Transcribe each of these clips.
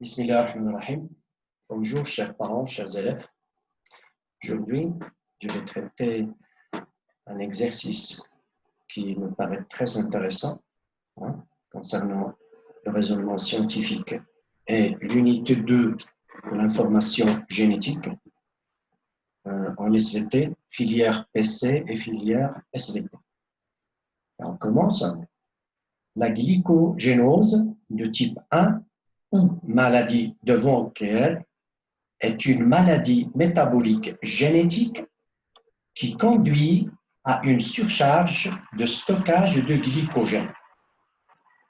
Bismillahirrahmanirrahim. Bonjour, chers parents, chers élèves. Aujourd'hui, je vais traiter un exercice qui me paraît très intéressant concernant le raisonnement scientifique et l'unité 2 de l'information génétique en SVT, filière PC et filière SVT. Et on commence. La glycogénose de type 1 ou maladie de von Wechsler est une maladie métabolique génétique qui conduit à une surcharge de stockage de glycogène.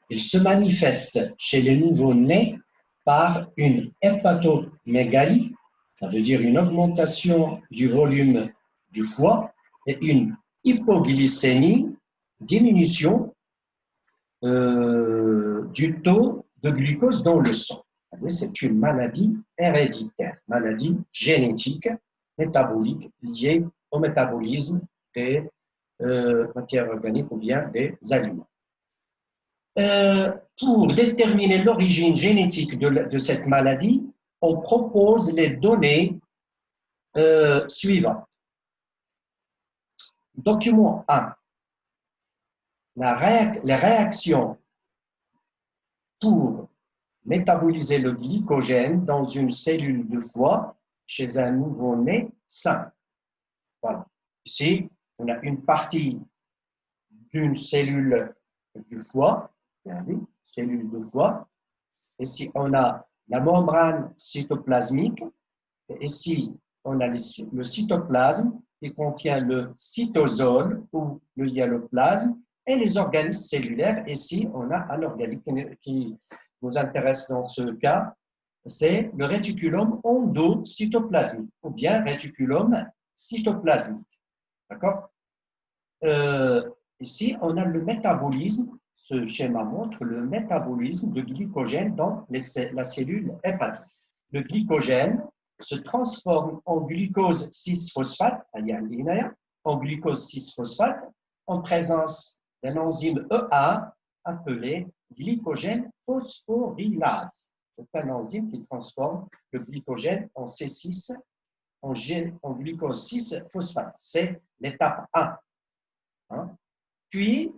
Il se manifeste chez les nouveau-nés par une hépatomégalie, ça veut dire une augmentation du volume du foie, et une hypoglycémie, diminution du taux de glucose dans le sang. C'est une maladie héréditaire, maladie génétique, métabolique, liée au métabolisme des matières organiques ou bien des aliments. Pour déterminer l'origine génétique de cette maladie, on propose les données suivantes. Document 1. Les réactions pour métaboliser le glycogène dans une cellule de foie chez un nouveau-né sain. Voilà. Ici, on a une partie d'une cellule du foie, cellule de foie. Ici, on a la membrane cytoplasmique. Et ici, on a le cytoplasme qui contient le cytosol ou le hyaloplasme et les organes cellulaires. Ici, on a un organe qui nous intéresse dans ce cas, c'est le réticulum endocytoplasmique ou bien réticulum cytoplasmique. D'accord? Ici, on a le métabolisme. Ce schéma montre le métabolisme de glycogène dans la cellule hépatique. Le glycogène se transforme en glucose 6-phosphate, en glucose 6-phosphate, en présence d'un enzyme EA appelé glycogène phosphorylase. C'est un enzyme qui transforme le glycogène en C6, en glucose 6-phosphate. C'est l'étape 1. Puis,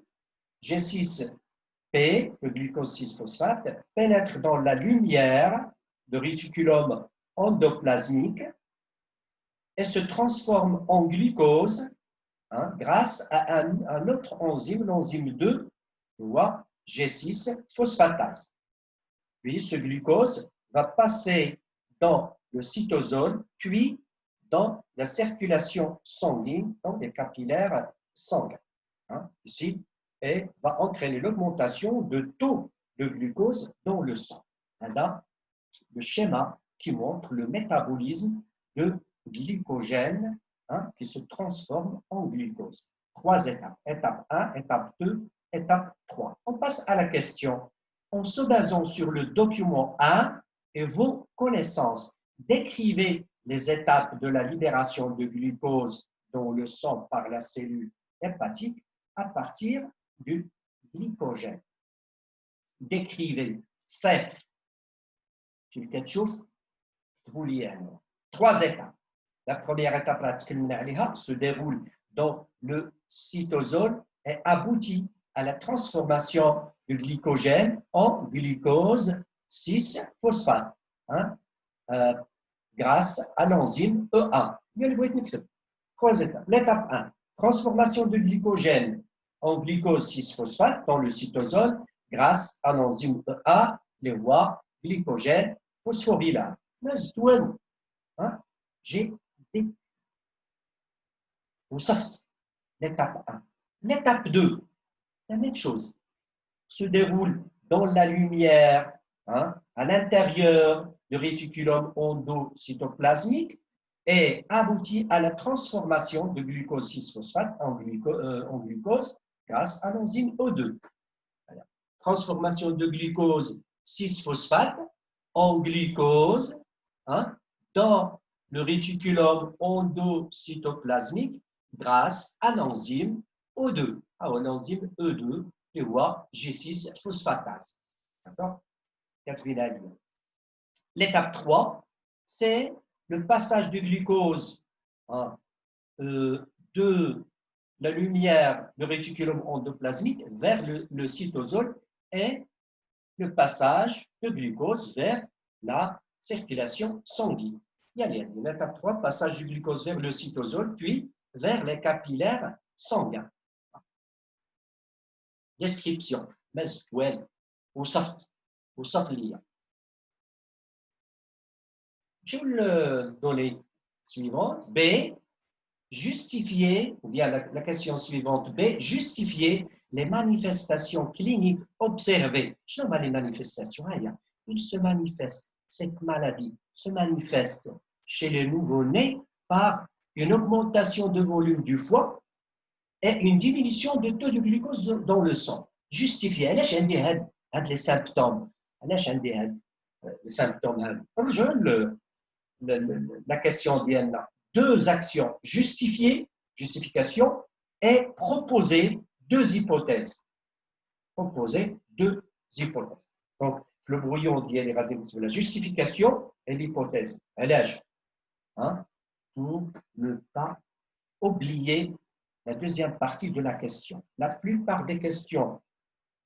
G6P, le glucose 6-phosphate, pénètre dans la lumière de réticulum endoplasmique et se transforme en glucose grâce à un autre enzyme, l'enzyme 2, G6-phosphatase. Puis, ce glucose va passer dans le cytosol, puis dans la circulation sanguine, dans les capillaires sanguins. Ici, et va entraîner l'augmentation de taux de glucose dans le sang. Là, le schéma qui montre le métabolisme de glycogène qui se transforme en glucose. 3 étapes. Étape 1, étape 2, étape 3. On passe à la question. En se basant sur le document 1 et vos connaissances, décrivez les étapes de la libération de glucose dans le sang par la cellule hépatique à partir du glycogène. Décrivez CEF. Trois étapes. La première étape se déroule dans le cytosol et aboutit à la transformation du glycogène en glucose 6-phosphate grâce à l'enzyme EA. 3 étapes. L'étape 1, transformation du glycogène en glucose 6-phosphate dans le cytosol grâce à l'enzyme EA, les voies glycogène phosphorylase. J'ai l'étape 1. L'étape 2, la même chose, se déroule dans la lumière, à l'intérieur du réticulum endocytoplasmique et aboutit à la transformation de glucose 6-phosphate en glucose grâce à l'enzyme E2. Transformation de glucose 6-phosphate en glucose dans le réticulum endocytoplasmique grâce à l'enzyme E2. L'enzyme E2, et G6-phosphatase. D'accord? L'étape 3, c'est le passage du glucose hein, de la lumière, le réticulum endoplasmique vers le cytosol et le passage de glucose vers la circulation sanguine. L'étape 3, passage du glucose vers le cytosol, puis vers les capillaires sanguins. Description. مسؤول وصف لي. Je vais le donner suivante. B. Justifier, ou bien la question suivante B, justifier les manifestations cliniques observées. Je ne sais pas les manifestations, il se manifeste, cette maladie se manifeste chez les nouveau-nés par une augmentation de volume du foie et une diminution de taux de glucose dans le sang. Justifier, علاش عندي هاد les symptômes, علاش عندي هاد les symptômes هاد. La question ديالنا deux actions, justifier, justification, et proposer deux hypothèses. Proposer deux hypothèses. Donc, le brouillon dit la justification et l'hypothèse. Allège, hein, pour ne pas oublier la deuxième partie de la question. La plupart des questions,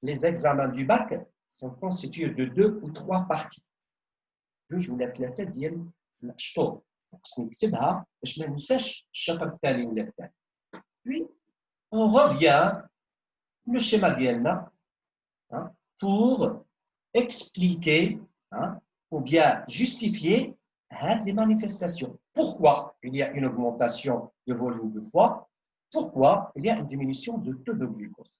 les examens du bac, sont constitués de 2 ou 3 parties. Je vous laisse la tête ديال الشطور. نكتبها باش ما ننساش الشطر الثاني ولا الثاني. Puis on revient le schéma ديالنا pour expliquer ou bien justifier les manifestations. Pourquoi il y a une augmentation de volume de foie? Pourquoi il y a une diminution de taux de glucose?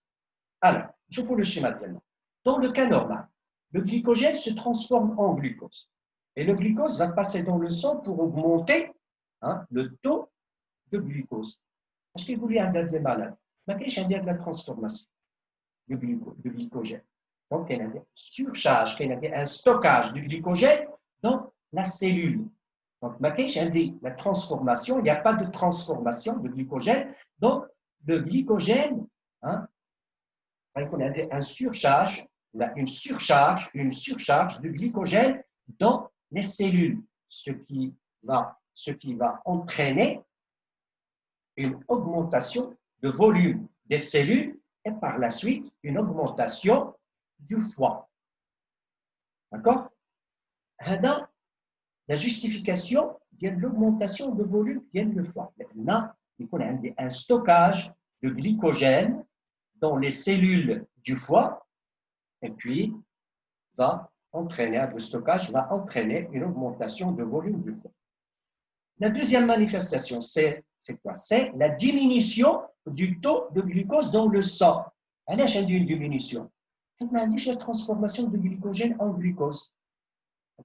Alors, je vous le schéma ديالنا. Dans le cas normal, le glycogène se transforme en glucose. Et le glucose va passer dans le sang pour augmenter le taux de glucose. Parce qu'il voulait un des malades. Mais qu'est-ce qu'il y a de la transformation de glycogène? Donc, il y a une surcharge, il y a un stockage du glycogène dans la cellule. Donc, la transformation, il n'y a pas de transformation de glycogène. Donc, le glycogène, on a une surcharge du glycogène dans les cellules, ce qui va entraîner une augmentation de volume des cellules et par la suite une augmentation du foie. D'accord? La justification de l'augmentation de volume du foie. Maintenant, il y a un stockage de glycogène dans les cellules du foie et puis le stockage va entraîner une augmentation de volume du foie. La deuxième manifestation, c'est quoi? C'est la diminution du taux de glucose dans le sang. Elle a une diminution. Elle m'a dit la transformation de glycogène en glucose.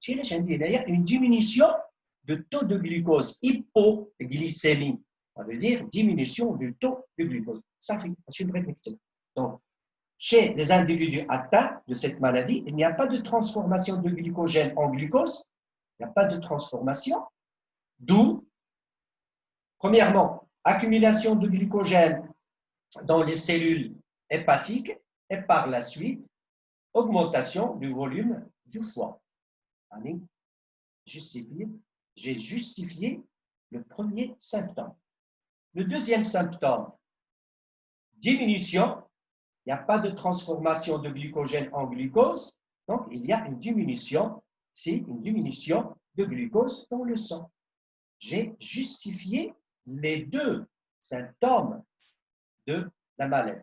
Il y a une diminution de taux de glucose, hypoglycémie. Ça veut dire diminution du taux de glucose. Ça fait, donc, chez les individus atteints de cette maladie, il n'y a pas de transformation de glycogène en glucose. Il n'y a pas de transformation. D'où, premièrement, accumulation de glycogène dans les cellules hépatiques et par la suite, augmentation du volume du foie. J'ai justifié le premier symptôme. Le deuxième symptôme, diminution. Il n'y a pas de transformation de glycogène en glucose, donc il y a une diminution, c'est une diminution de glucose dans le sang. J'ai justifié les deux symptômes de la maladie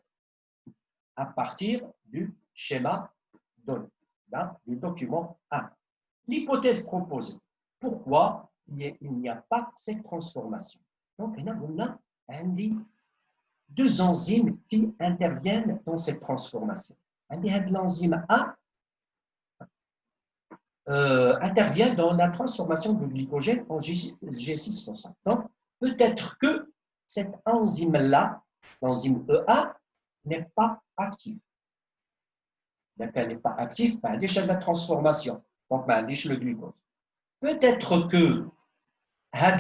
à partir du schéma donné, du document 1. L'hypothèse proposée. Pourquoi il n'y a pas cette transformation? Donc, il y a deux enzymes qui interviennent dans cette transformation. L'enzyme A intervient dans la transformation de glycogène en G6-phosphate. Donc, peut-être que cette enzyme-là, l'enzyme EA, n'est pas active. Donc, elle n'est pas active, elle décharge la transformation. Donc, elle décharge le glucose. Peut-être que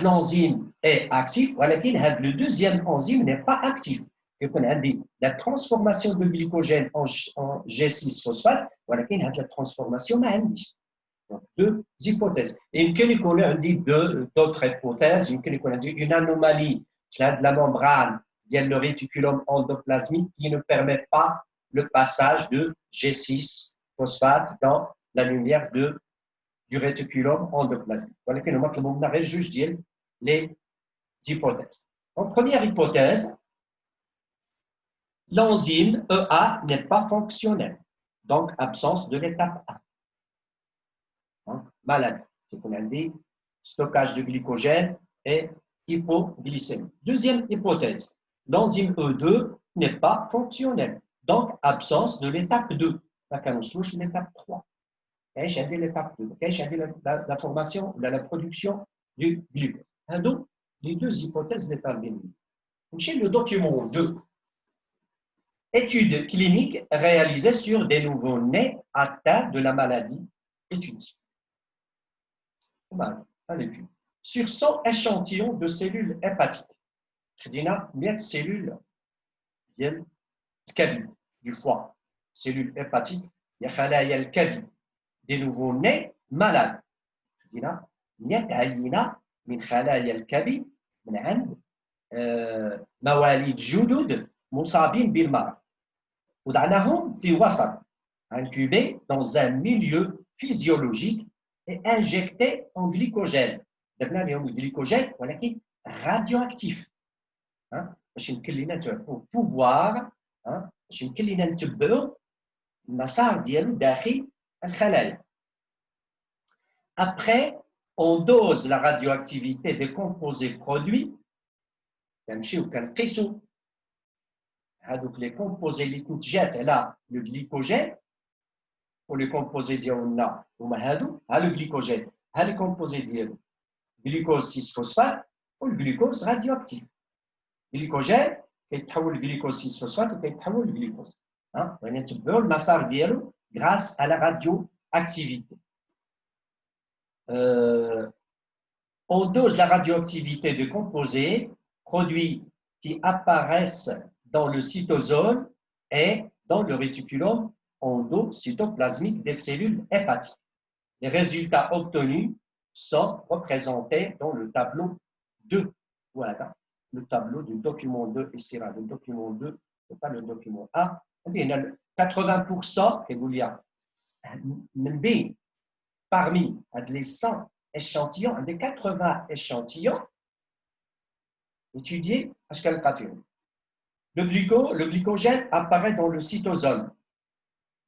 l'enzyme est active, mais le deuxième enzyme n'est pas actif. La transformation de glycogène en G6-phosphate, mais la transformation n'est pas. Donc, deux hypothèses. Et il y a d'autres hypothèses. Il y a une anomalie de la membrane de le réticulum endoplasmique qui ne permet pas le passage de G6-phosphate dans la lumière du réticulum endoplasmique. Voilà que nous avons juste les hypothèses. Donc, première hypothèse, l'enzyme EA n'est pas fonctionnelle, donc absence de l'étape A. Donc, maladie, c'est qu'on a dit, stockage de glycogène et hypoglycémie. Deuxième hypothèse, l'enzyme E2 n'est pas fonctionnelle, donc absence de l'étape 2. Là, on switch l'étape 3. J'ai l'étape 2. J'ai la formation, la production du glucose. Donc, les deux hypothèses déterminées. Chez le document 2, études cliniques réalisées sur des nouveau-nés atteints de la maladie étudiée. L'étude. Sur 100 échantillons de cellules hépatiques, il y a 100 cellules du foie, cellules hépatiques, il y a le cabine des nouveau-nés malades. Il y a 100 عينة من خلايا الكبد من عند مواليد جدد مصابين بالمرض. وضعناهم في وسط incubés dans un milieu physiologique et injectés en glycogène. درنا لهم الجليكوجين ولكن radioactif. باش يمكن لنا pour pouvoir باش يمكن لنا نتبعوا المسار ديالو داخل الخلايا. Après, on dose la radioactivité des composés produits. كنمشيو كنقيسوا هذوك les composés اللي تنتجات على le glycogène و les composés ديالنا هما هادو ها le glycogène ها les composés ديالو glucose 6 phosphate و الجلوكوز radioactif. glycogène كيتحول لجلوكوز 6 phosphate وكيتحول لجلوكوز. يعني نتبعوا المسار ديالو grâce à la radioactivité. On dose la radioactivité de composés produits qui apparaissent dans le cytosol et dans le réticulum endocytoplasmique des cellules hépatiques. Les résultats obtenus sont représentés dans le tableau 2. Voilà, le tableau du document 2 ici, là, le document 2, ce n'est pas le document A. Il y a 80% parmi les 100 échantillons, des 80 échantillons étudiés, le glycogène apparaît dans le cytosol.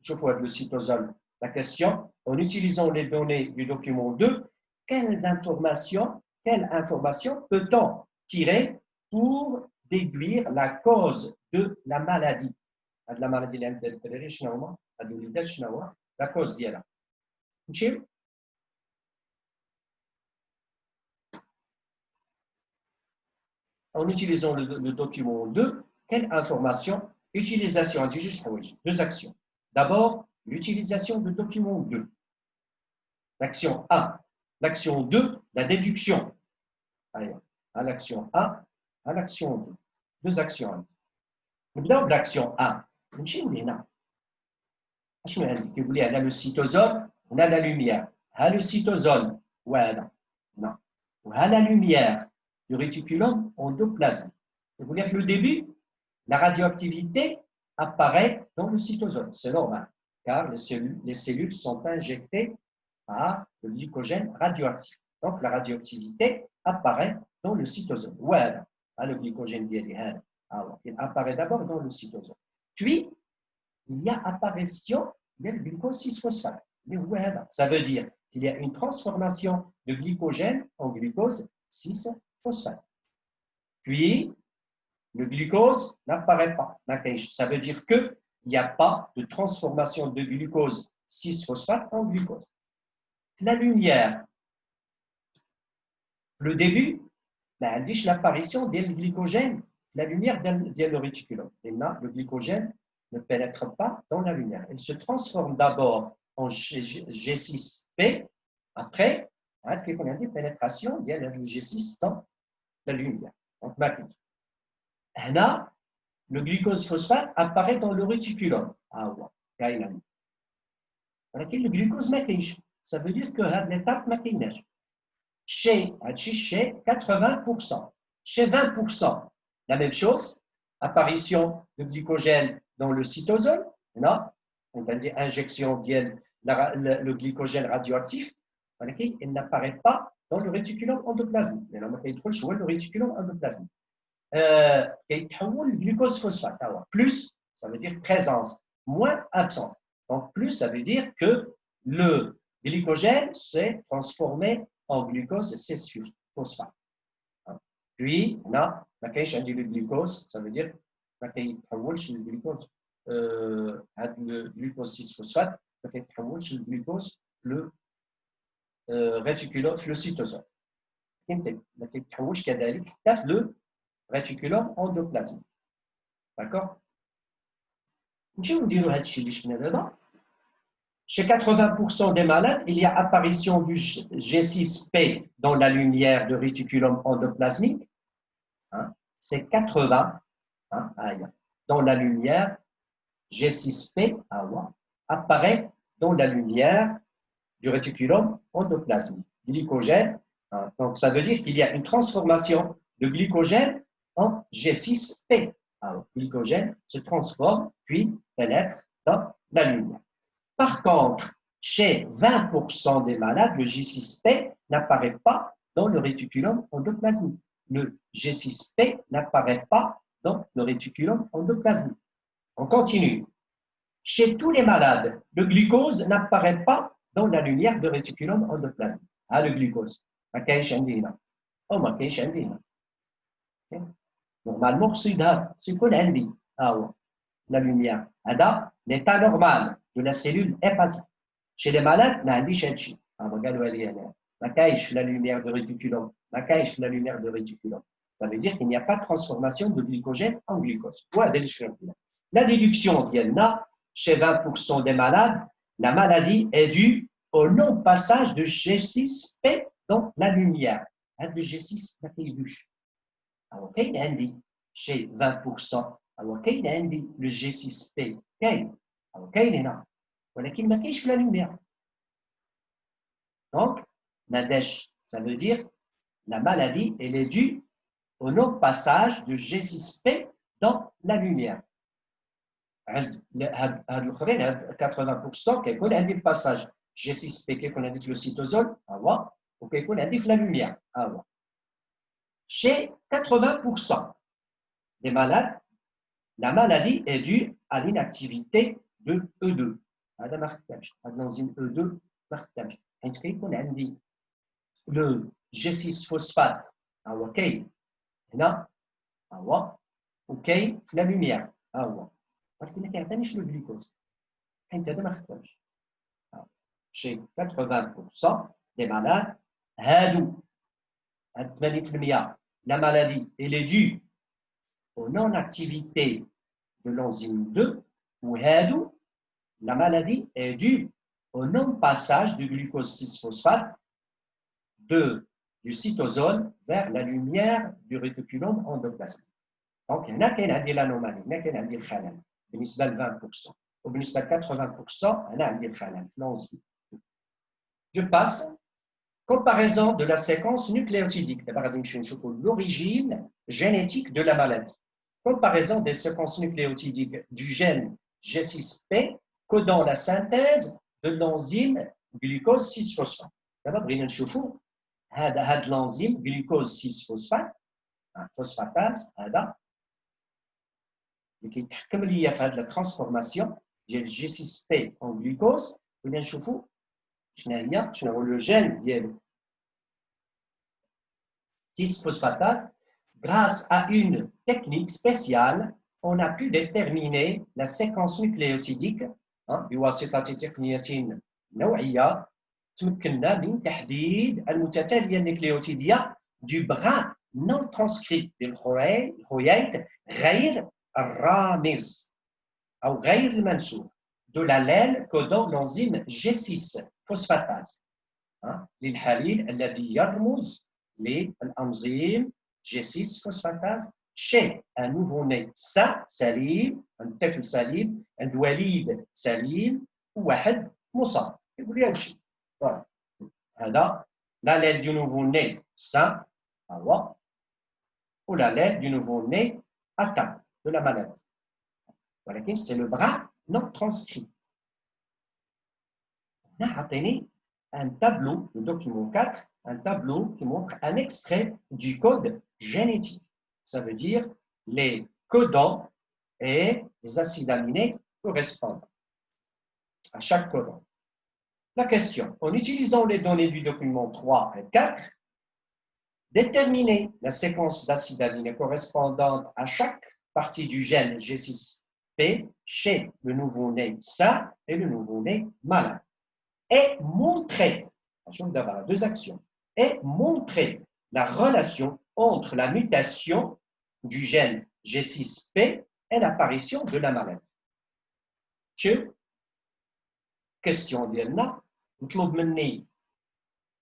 Je vois le cytosol. La question, en utilisant les données du document 2, quelles informations peut-on tirer pour déduire la cause de la maladie? La maladie, la cause d'elle. En utilisant le document 2, quelle information? Utilisation, deux actions. D'abord, l'utilisation du document 2. L'action 1. L'action 2, la déduction. Allez, à l'action 1, à l'action 2. Deux actions. Dans l'action 1, on a le cytosol, on a la lumière. Le cytosol, non. On a la lumière du réticulum endoplasmique. C'est-à-dire que le début, la radioactivité apparaît dans le cytosol. C'est normal, car les cellules sont injectées par le glycogène radioactif. Donc, la radioactivité apparaît dans le cytosol. Voilà, le glycogène il apparaît d'abord dans le cytosol. Puis, il y a apparition du glucose 6-phosphate. Ça veut dire qu'il y a une transformation de glycogène en glucose 6-phosphate. Puis, le glucose n'apparaît pas. Ça veut dire qu'il n'y a pas de transformation de glucose 6-phosphate en glucose. La lumière, le début, l'apparition du glycogène, la lumière dans le réticulum. Et là, le glycogène ne pénètre pas dans la lumière. Il se transforme d'abord en G6P, après, pénétration de G6 dans la lumière. Donc, là, le glucose phosphate apparaît dans le réticulum. Le glucose, ça veut dire que l'étape ما كايناش. Chez 80%. Chez 20%, la même chose, apparition de glycogène dans le cytosol, non? On a dit injection le glycogène radioactif, il n'apparaît pas dans le réticulum endoplasmique. Mais là, il faut le réticulum endoplasmique. Le glucose phosphate, plus, ça veut dire présence, moins absence. Donc, plus, ça veut dire que le glycogène s'est transformé en glucose 6-phosphate. Puis, on a le glucose, ça veut dire le glucose, le glucose 6-phosphate, le glucose, le réticulum, le cytosol. Le réticulum endoplasmique. D'accord? Je vais vous dire chez 80% des malades, il y a apparition du G6P dans la lumière de réticulum endoplasmique. Hein, c'est 80 dans la lumière, G6P apparaît dans la lumière du réticulum endoplasmique. Glycogène, donc ça veut dire qu'il y a une transformation de glycogène en G6P. Alors, glycogène se transforme puis pénètre dans la lumière. Par contre, chez 20% des malades, le G6P n'apparaît pas dans le réticulum endoplasmique. Le G6P n'apparaît pas dans le réticulum endoplasmique. On continue. Chez tous les malades, le glucose n'apparaît pas dans la lumière du réticulum endoplasmique. Ah, le glucose. Normalement, c'est quoi la lumière? L'état normal de la cellule hépatique. Chez les malades, il y a la lumière de réticulum. La lumière de réticulum. Ça veut dire qu'il n'y a pas de transformation de glycogène en glucose. La déduction chez 20% des malades, la maladie est due au non-passage de G6P dans la lumière. Le G6, alors, chez 20%, alors, le G6P, alors, ولكن ما كاينش في la lumière. Donc, Nadesh, ça veut dire la maladie, elle est due au non-passage de G6P dans la lumière. هاد الاخرين هاد 80% كيكون عندي الباساج G6P كيكون عندي في le cytosol وكيكون عندي في la lumière. Chez 80% des malades, la maladie est due à l'inactivité de E2. هذا ما خدامش هذا الانزيم E2 ما خدامش حيت كيكون عندي لو G6 فوسفات هو كاين هنا هو وكاين في لا لوميير هو ولكن ما كيعطينيش لو جلوكوز حيت هذا ما خدامش. Chez 80% des malades هادو هاد 80% la maladie elle est due aux non-activité de l'enzyme 2 ou هادو la maladie est due au non-passage du glucose 6-phosphate du cytosol vers la lumière du réticulum endoplasmique. Donc, il y a l'anomalie, il y a le khalal, بالنسبة ل 20%. وبالنسبة ل 80%, il y a le khalal. Je passe. Comparaison de la séquence nucléotidique. L'origine génétique de la maladie. Comparaison des séquences nucléotidiques du gène G6P codant la synthèse de l'enzyme glucose 6-phosphate. D'abord, nous allons voir l'enzyme glucose 6-phosphate, phosphatase, qui comme il y a fait la transformation de G6P en glucose, nous allons voir le gène de 6-phosphatase. Grâce à une technique spéciale, on a pu déterminer la séquence nucléotidique بواسطة تقنية نوعية تمكننا من تحديد المتتالية النيكليوتيدية du brin non transcrit للخياط غير الرامز أو غير المنسوب de l'allèle codant l'enzyme G6 phosphatase للحليل الذي يرمز للأنزيم G6 phosphatase chez un nouveau-né sain سليم طفل سليم عند وليد سليم وواحد مصاب يقول لي هادشي Voilà. هذا l'allèle du nouveau-né sain, ou l'allèle du nouveau-né atteint de la maladie. Voilà, c'est le bras non transcrit. On a atteint un tableau, le document 4, un tableau qui montre un extrait du code génétique. Ça veut dire les codons et les acides aminés correspondent à chaque codon. La question, en utilisant les données du document 3 et 4, déterminer la séquence d'acides aminés correspondante à chaque partie du gène G6P chez le nouveau-né sain et le nouveau-né malade. Et montrer, d'avoir deux actions, et montrer la relation entre la mutation du gène G6P et l'apparition de la maladie. Question ديالنا نطلب مني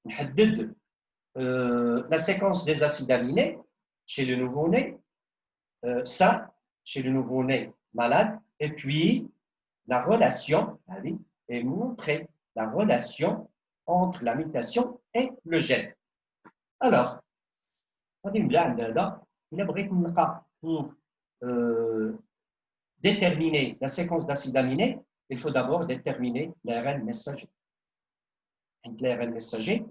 نحدد la séquence des acides aminés chez le nouveau-né sain, chez le nouveau-né malade, et puis la relation, et montrer la relation entre la mutation et le gène. Alors, il a pour déterminer la séquence d'acides aminés, il faut d'abord déterminer l'ARN messager. L'ARN messager,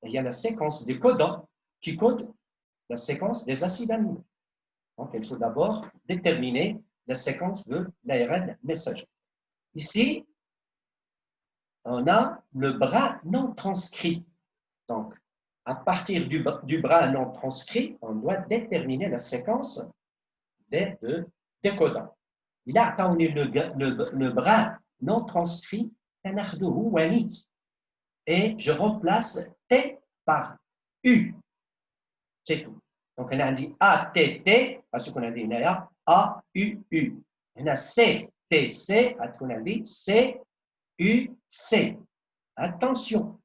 il y a la séquence des codons qui code la séquence des acides aminés. Donc, il faut d'abord déterminer la séquence de l'ARN messager. Ici, on a le bras non transcrit. Donc, à partir du bras non transcrit, on doit déterminer la séquence des codons. Il a attendu le bras non transcrit, et je remplace T par U. C'est tout. Donc, on a dit ATT, parce qu'on a dit AUU. On a CTC, on a dit CUC. Attention,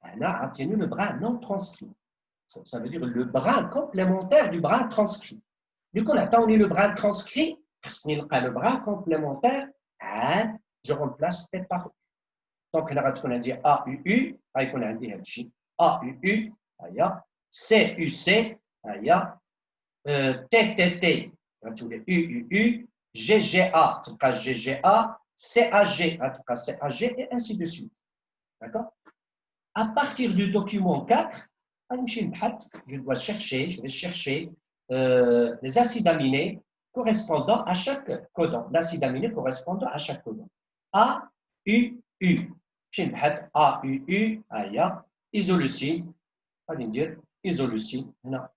on a obtenu le bras non transcrit. Ça veut dire le bras complémentaire du bras transcrit. Du coup, on a attendu le bras transcrit, le bras complémentaire, je remplace T par U. Donc, on a dit AUU, on a dit AUU, CUC, TTT, UUU, GGA, en tout cas GGA, CAG, en tout cas CAG, et ainsi de suite. D'accord? À partir du document 4, je dois chercher, je vais chercher les acides aminés correspondant à chaque codon. L'acide aminé correspondant à chaque codon. A, U, U. A, U, U, isoleucine. غادي ندير isoleucine هنا.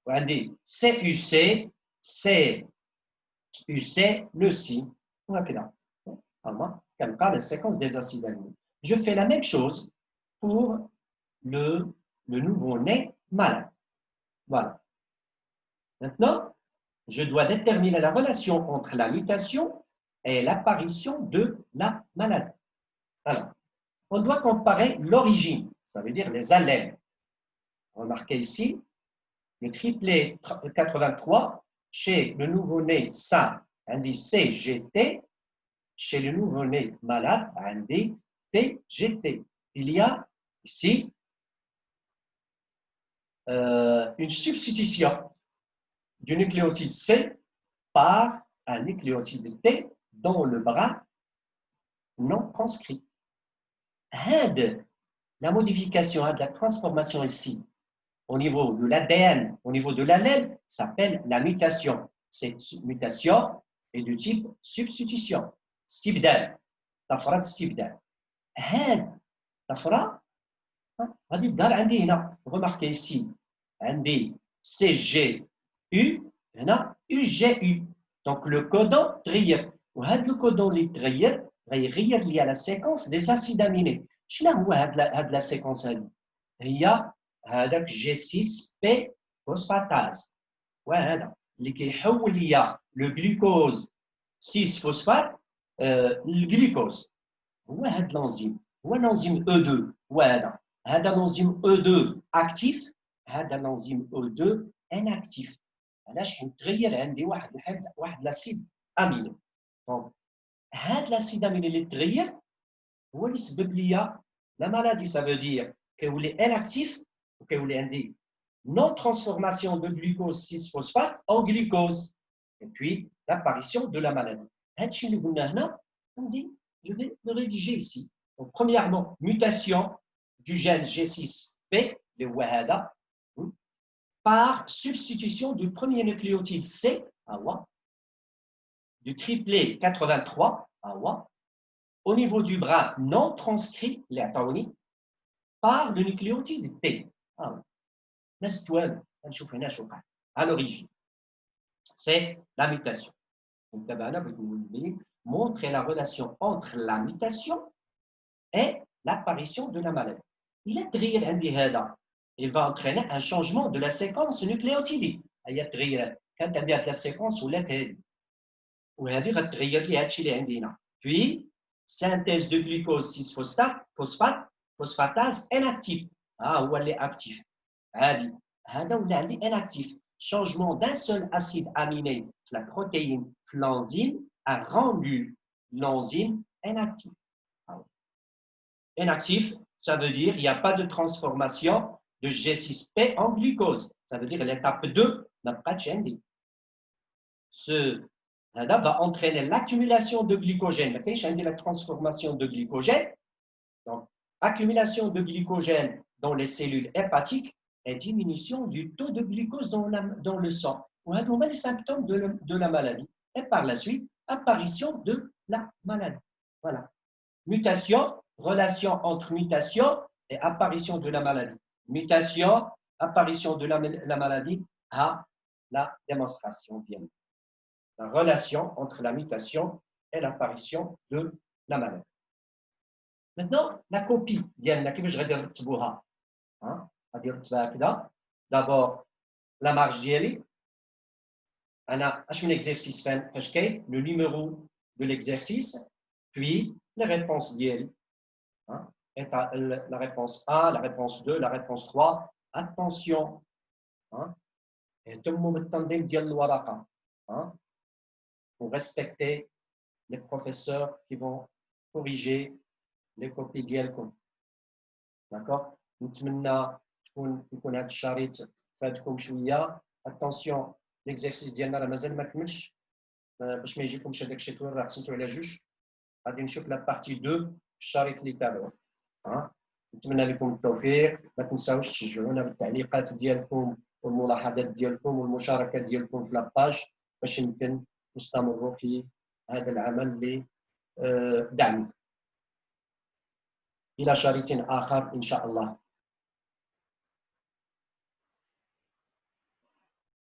وعندي CUC, CUC, leucine. وهكذا. كنلقى la séquence des acides aminés. Je fais la même chose pour le nouveau-né malade. Voilà. Maintenant, je dois déterminer la relation entre la mutation et l'apparition de la maladie. Alors, on doit comparer l'origine, ça veut dire les allèles. Remarquez ici, le triplet 83, chez le nouveau-né sain, indice CGT, chez le nouveau-né malade, indice TGT. Il y a ici une substitution du nucléotide C par un nucléotide T dans le bras non transcrit. La modification, la transformation ici, au niveau de l'ADN, au niveau de l'allèle, s'appelle la mutation. Cette mutation est du type substitution. Stibdal. طفرة استبدال. طفرة غادي تدار عندي هنا. Remarquez ici, عندي CGU, هنا UGU. Donc le codon تغير. وهذا الكودون اللي تغير غيغير لي la séquence des acides aminés. شنو هو هاد la séquence هذه؟ هي هذاك G6P phosphatase. وهذا اللي كيحول لي لو جلوكوز 6 فوسفات الجلوكوز. هو هذا الانزيم، هو الانزيم E2. هذا الانزيم E2 اكتيف، هذا الانزيم E2 انكتيف. علاش؟ نتغير عندي واحد لاسيد امينو. دونك هذا لاسيد امينو اللي تغير هو اللي سبب لي La maladie, ça veut dire qu'il est inactif ou qu'il est indé. Non-transformation de glucose 6-phosphate en glucose. Et puis, l'apparition de la maladie. Je vais le rédiger ici. Donc, premièrement, mutation du gène G6P, le WAHADA, par substitution du premier nucléotide C, du triplet 83, au niveau du bras non transcrit, l'atoni, par le nucléotide T. À l'origine, c'est la mutation. Donc, montrer la relation entre la mutation et l'apparition de la maladie. Il va entraîner un changement de la séquence nucléotidique. Quand on dit la séquence ou puis synthèse de glucose 6-phosphatase inactif. Ou elle est actif. Inactif. Changement d'un seul acide aminé, la protéine, l'enzyme, a rendu l'enzyme inactive. Inactif, ça veut dire qu'il n'y a pas de transformation de G6P en glucose. Ça veut dire l'étape 2 n'a pas de chaîne. Ce va entraîner l'accumulation de glycogène. La transformation de glycogène, donc accumulation de glycogène dans les cellules hépatiques et diminution du taux de glucose dans le sang. On a les symptômes de la maladie. Et par la suite, apparition de la maladie. Voilà. Mutation, relation entre mutation et apparition de la maladie. Mutation, apparition de la maladie à la démonstration vienne. La relation entre la mutation et l'apparition de la maladie. Maintenant, la copie ديالنا كيفاش غادي نرتبوها غادي نرتبها هكذا. D'abord la marge ديالي انا اش من exercice فاش كاين le numéro de l'exercice puis les réponses ديالي la réponse A, la réponse 2, la réponse 3. Attention اهتموا بالتنظيم ديال الورقه pour respecter les professeurs qui vont corriger les copies ديالكم. D'accord. نتمنى يكون هذا الشريط فاتكم شويه. Attention, l'exercice ديالنا راه مازال ما كملش باش ما يجيكمش هذاك الشيء طويل راه قسمتو على جوج. غادي نشوف لا بارتي 2 في الشريط اللي تابعوه. نتمنى لكم التوفيق. ما تنساوش تشجعونا بالتعليقات ديالكم والملاحظات ديالكم والمشاركه ديالكم في لاباج باش يمكن نستمروا في هذا العمل لدعمه. إلى شريط آخر إن شاء الله.